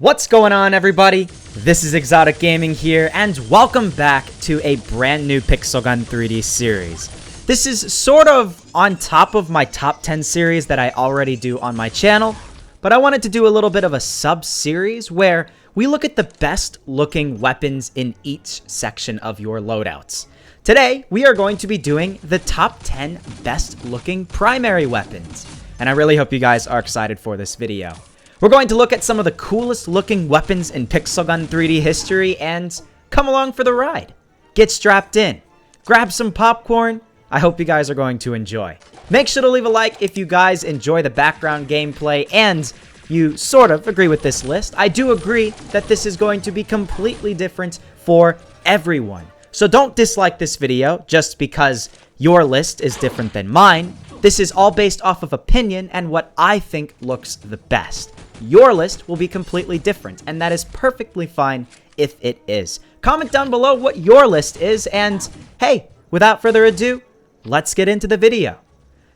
What's going on, everybody? This is ExxotikGaming here, and welcome back to a brand new Pixel Gun 3D series. This is sort of on top of my top 10 series that I already do on my channel, but I wanted to do a little bit of a sub-series where we look at the best looking weapons in each section of your loadouts. Today, we are going to be doing the top 10 best looking primary weapons, and I really hope you guys are excited for this video. We're going to look at some of the coolest looking weapons in Pixel Gun 3D history and come along for the ride. Get strapped in, grab some popcorn. I hope you guys are going to enjoy. Make sure to leave a like if you guys enjoy the background gameplay and you sort of agree with this list. I do agree that this is going to be completely different for everyone. So don't dislike this video just because your list is different than mine. This is all based off of opinion and what I think looks the best. Your list will be completely different, and that is perfectly fine if it is. Comment down below what your list is, and hey, without further ado, let's get into the video.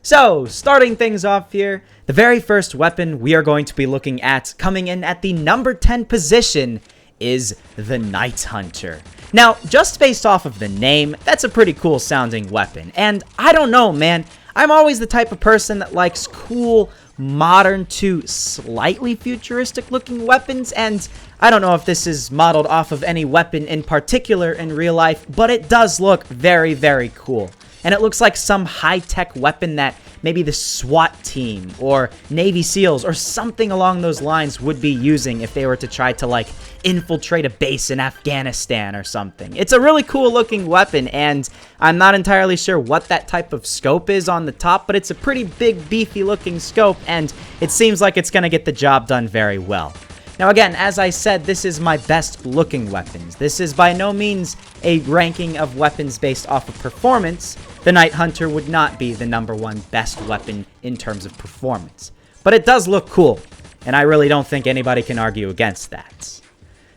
So, starting things off here, the very first weapon we are going to be looking at, coming in at the number 10 position, is the Night Hunter. Now, just based off of the name, that's a pretty cool sounding weapon, and I don't know, man, I'm always the type of person that likes cool, modern to slightly futuristic looking weapons, and I don't know if this is modeled off of any weapon in particular in real life, but it does look very, very cool. And it looks like some high-tech weapon that maybe the SWAT team or Navy SEALs or something along those lines would be using if they were to try to, like, infiltrate a base in Afghanistan or something. It's a really cool looking weapon, and I'm not entirely sure what that type of scope is on the top, but it's a pretty big, beefy looking scope, and it seems like it's going to get the job done very well. Now again, as I said, this is my best looking weapons. This is by no means a ranking of weapons based off of performance. The Night Hunter would not be the #1 best weapon in terms of performance. But it does look cool, and I really don't think anybody can argue against that.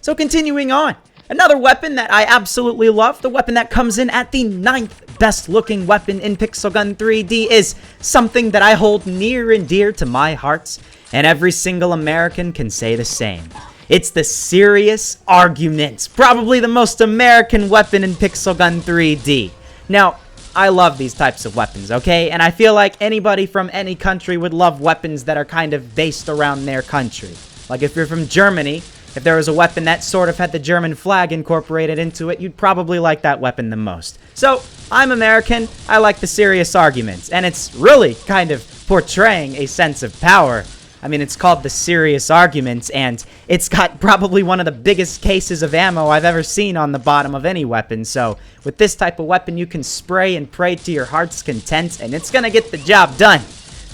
So continuing on, another weapon that I absolutely love, the weapon that comes in at the 9th best looking weapon in Pixel Gun 3D is something that I hold near and dear to my heart, and every single American can say the same. It's the Serious Argument, probably the most American weapon in Pixel Gun 3D. Now, I love these types of weapons, okay? And I feel like anybody from any country would love weapons that are kind of based around their country. Like if you're from Germany, if there was a weapon that sort of had the German flag incorporated into it, you'd probably like that weapon the most. So, I'm American, I like the Serious Arguments, and it's really kind of portraying a sense of power. I mean, it's called the Serious Arguments, and it's got probably one of the biggest cases of ammo I've ever seen on the bottom of any weapon. So, with this type of weapon, you can spray and pray to your heart's content, and it's gonna get the job done.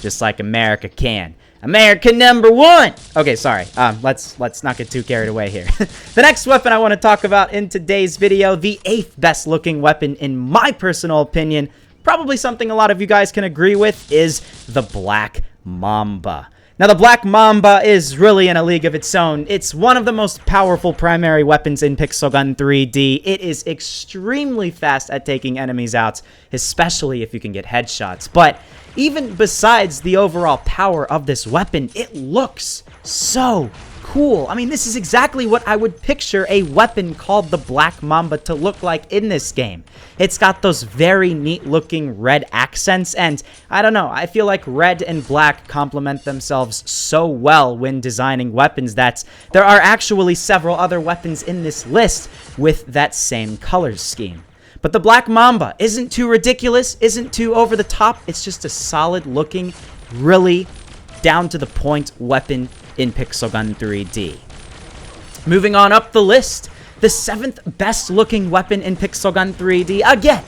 Just like America can. America #1! Okay, sorry. Let's not get too carried away here. The next weapon I want to talk about in today's video, the 8th best looking weapon in my personal opinion, probably something a lot of you guys can agree with, is the Black Mamba. Now, the Black Mamba is really in a league of its own. It's one of the most powerful primary weapons in Pixel Gun 3D. It is extremely fast at taking enemies out, especially if you can get headshots. But even besides the overall power of this weapon, it looks so cool. I mean, this is exactly what I would picture a weapon called the Black Mamba to look like in this game. It's got those very neat looking red accents, and I don't know, I feel like red and black complement themselves so well when designing weapons that there are actually several other weapons in this list with that same color scheme. But the Black Mamba isn't too ridiculous, isn't too over the top, it's just a solid looking, really down to the point weapon in Pixel Gun 3D. Moving on up the list, the 7th best looking weapon in Pixel Gun 3D, again,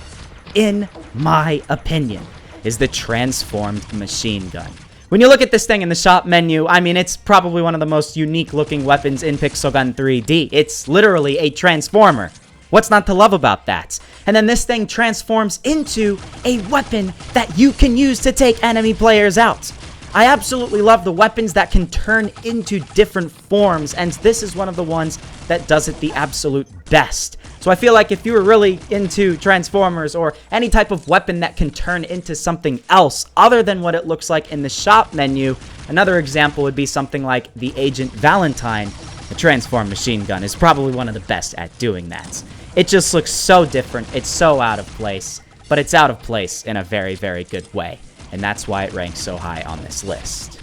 in my opinion, is the Transformed Machine Gun. When you look at this thing in the shop menu, I mean, it's probably one of the most unique looking weapons in Pixel Gun 3D. It's literally a transformer. What's not to love about that? And then this thing transforms into a weapon that you can use to take enemy players out. I absolutely love the weapons that can turn into different forms, and this is one of the ones that does it the absolute best. So I feel like if you were really into Transformers or any type of weapon that can turn into something else other than what it looks like in the shop menu, another example would be something like the Agent Valentine. The transform machine gun is probably one of the best at doing that. It just looks so different, it's so out of place, but it's out of place in a very, very good way, and that's why it ranks so high on this list.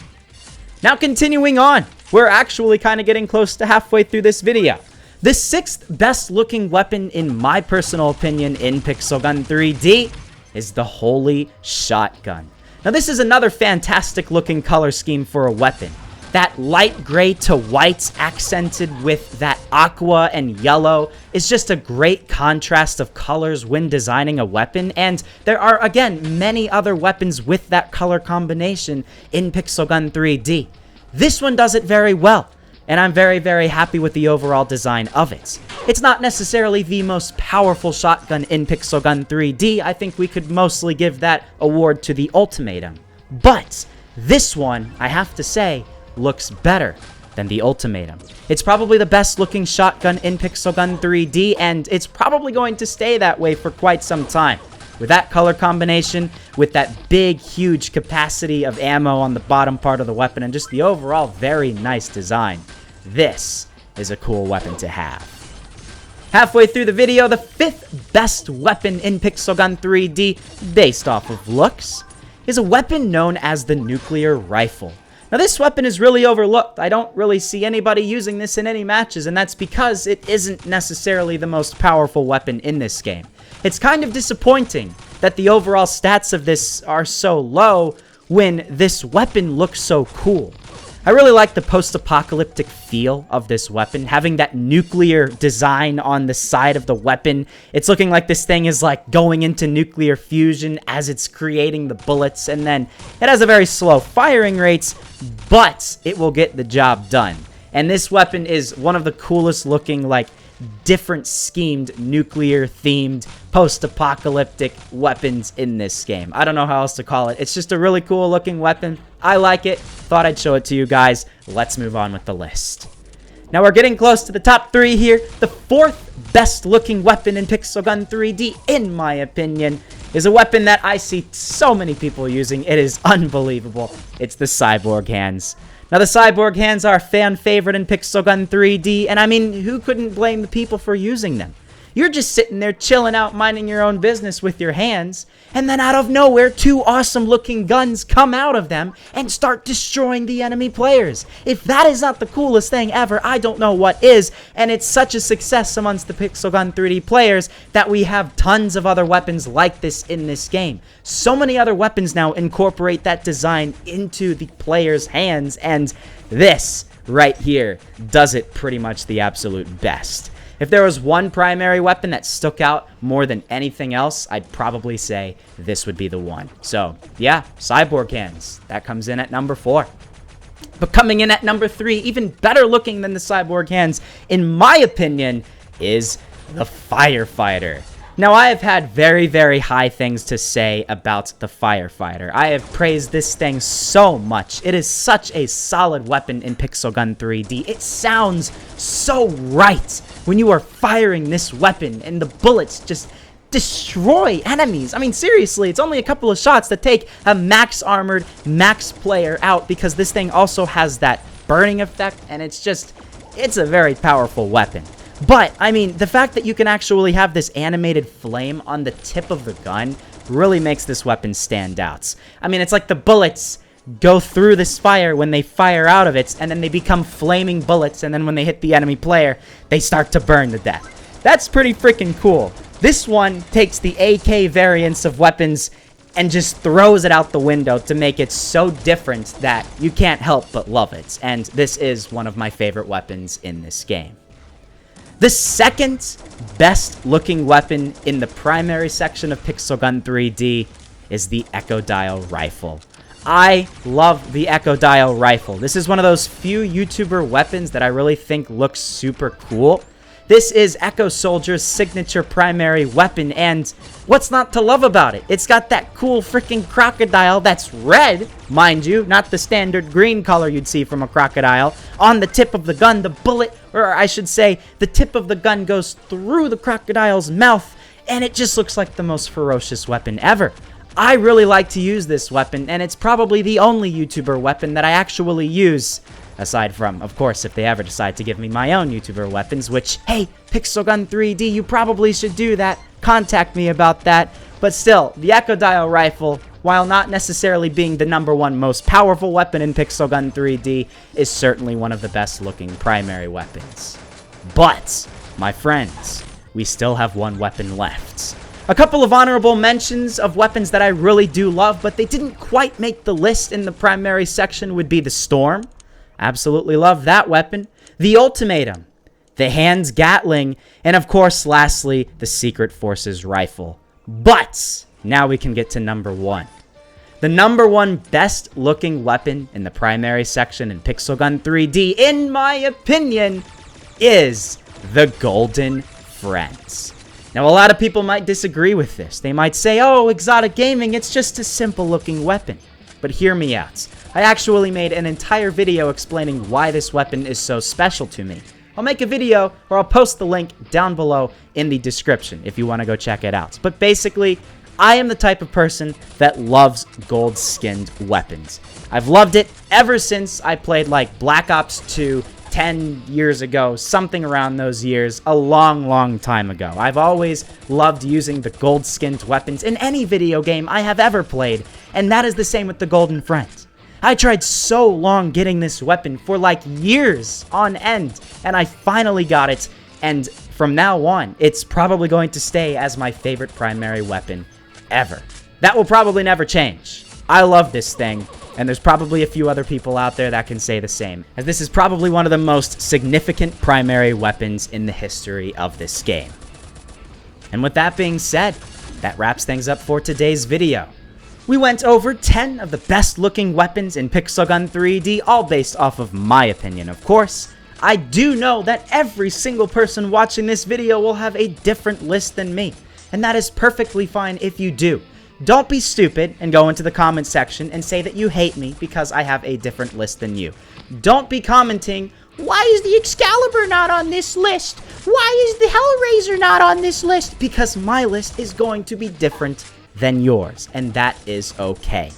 Now continuing on, we're actually kind of getting close to halfway through this video. The 6th best looking weapon in my personal opinion in Pixel Gun 3D is the Holy Shotgun. Now this is another fantastic looking color scheme for a weapon. That light gray to white accented with that aqua and yellow is just a great contrast of colors when designing a weapon, and there are, again, many other weapons with that color combination in Pixel Gun 3D. This one does it very well, and I'm very, very happy with the overall design of it. It's not necessarily the most powerful shotgun in Pixel Gun 3D. I think we could mostly give that award to the Ultimatum. But this one, I have to say, looks better than the Ultimatum. It's probably the best looking shotgun in Pixel Gun 3D, and it's probably going to stay that way for quite some time. With that color combination, with that big, huge capacity of ammo on the bottom part of the weapon, and just the overall very nice design, this is a cool weapon to have. Halfway through the video, the 5th best weapon in Pixel Gun 3D, based off of looks, is a weapon known as the nuclear rifle. Now this weapon is really overlooked. I don't really see anybody using this in any matches, and that's because it isn't necessarily the most powerful weapon in this game. It's kind of disappointing that the overall stats of this are so low when this weapon looks so cool. I really like the post-apocalyptic feel of this weapon, having that nuclear design on the side of the weapon. It's looking like this thing is like going into nuclear fusion as it's creating the bullets, and then it has a very slow firing rates, but it will get the job done. And this weapon is one of the coolest looking, like, different schemed, nuclear-themed, post-apocalyptic weapons in this game. I don't know how else to call it. It's just a really cool-looking weapon. I like it. Thought I'd show it to you guys. Let's move on with the list. Now we're getting close to the top 3 here. The 4th best-looking weapon in Pixel Gun 3D, in my opinion, is a weapon that I see so many people using. It is unbelievable. It's the Cyborg Hands. Now, the Cyborg Hands are a fan favorite in Pixel Gun 3D, and I mean, who couldn't blame the people for using them? You're just sitting there chilling out, minding your own business with your hands, and then out of nowhere, 2 awesome-looking guns come out of them and start destroying the enemy players. If that is not the coolest thing ever, I don't know what is, and it's such a success amongst the Pixel Gun 3D players that we have tons of other weapons like this in this game. So many other weapons now incorporate that design into the player's hands, and this right here does it pretty much the absolute best. If there was one primary weapon that stuck out more than anything else, I'd probably say this would be the one. So, yeah, Cyborg Hands. That comes in at number 4. But coming in at number 3, even better looking than the Cyborg Hands, in my opinion, is the Firefighter. Now, I have had very, very high things to say about the Firefighter. I have praised this thing so much. It is such a solid weapon in Pixel Gun 3D. It sounds so right when you are firing this weapon, and the bullets just destroy enemies. I mean, seriously, it's only a couple of shots that take a max armored, max player out, because this thing also has that burning effect, and it's a very powerful weapon. But, I mean, the fact that you can actually have this animated flame on the tip of the gun really makes this weapon stand out. I mean, it's like the bullets go through this fire when they fire out of it, and then they become flaming bullets, and then when they hit the enemy player, they start to burn to death. That's pretty freaking cool. This one takes the AK variants of weapons and just throws it out the window to make it so different that you can't help but love it. And this is one of my favorite weapons in this game. The 2nd best looking weapon in the primary section of Pixel Gun 3D is the Echo Dial Rifle. I love the Echo Dial Rifle. This is one of those few YouTuber weapons that I really think looks super cool. This is Echo Soldier's signature primary weapon, and what's not to love about it? It's got that cool freaking crocodile that's red, mind you, not the standard green color you'd see from a crocodile. On the tip of the gun, the bullet, or I should say, the tip of the gun goes through the crocodile's mouth, and it just looks like the most ferocious weapon ever. I really like to use this weapon, and it's probably the only YouTuber weapon that I actually use Aside from, of course, if they ever decide to give me my own YouTuber weapons, which, hey, Pixel Gun 3D, you probably should do that. Contact me about that. But still, the Echo Dial Rifle, while not necessarily being the #1 most powerful weapon in Pixel Gun 3D, is certainly one of the best looking primary weapons. But, my friends, we still have one weapon left. A couple of honorable mentions of weapons that I really do love, but they didn't quite make the list in the primary section would be the Storm. Absolutely love that weapon. The Ultimatum, the Hands Gatling, and of course, lastly, the Secret Forces Rifle. But now we can get to #1. The #1 best looking weapon in the primary section in Pixel Gun 3D, in my opinion, is the Golden Friends. Now, a lot of people might disagree with this. They might say, oh, ExxotikGaming, it's just a simple looking weapon. But hear me out. I actually made an entire video explaining why this weapon is so special to me. I'll make a video, or I'll post the link down below in the description if you want to go check it out. But basically, I am the type of person that loves gold-skinned weapons. I've loved it ever since I played like Black Ops 2 10 years ago, something around those years, a long time ago. I've always loved using the gold-skinned weapons in any video game I have ever played, and that is the same with the Golden Friends. I tried so long getting this weapon for like years on end, and I finally got it, and from now on, it's probably going to stay as my favorite primary weapon ever. That will probably never change. I love this thing, and there's probably a few other people out there that can say the same, as this is probably one of the most significant primary weapons in the history of this game. And with that being said, that wraps things up for today's video. We went over 10 of the best looking weapons in Pixel Gun 3D, all based off of my opinion, of course. I do know that every single person watching this video will have a different list than me, and that is perfectly fine if you do. Don't be stupid and go into the comment section and say that you hate me because I have a different list than you. Don't be commenting, why is the Excalibur not on this list? Why is the Hellraiser not on this list? Because my list is going to be different than yours, and that is okay.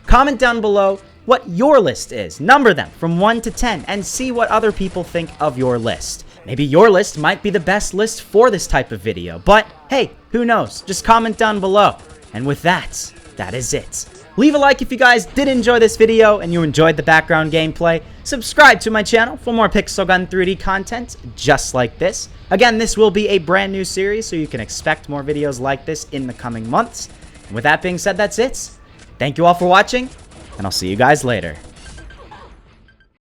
Comment down below what your list is, number them from 1 to 10, and see what other people think of your list. Maybe your list might be the best list for this type of video, but hey, who knows? Just comment down below. And with that, that is it. Leave a like if you guys did enjoy this video and you enjoyed the background gameplay. Subscribe to my channel for more Pixel Gun 3D content just like this. Again, this will be a brand new series, so you can expect more videos like this in the coming months. And with that being said, that's it. Thank you all for watching, and I'll see you guys later.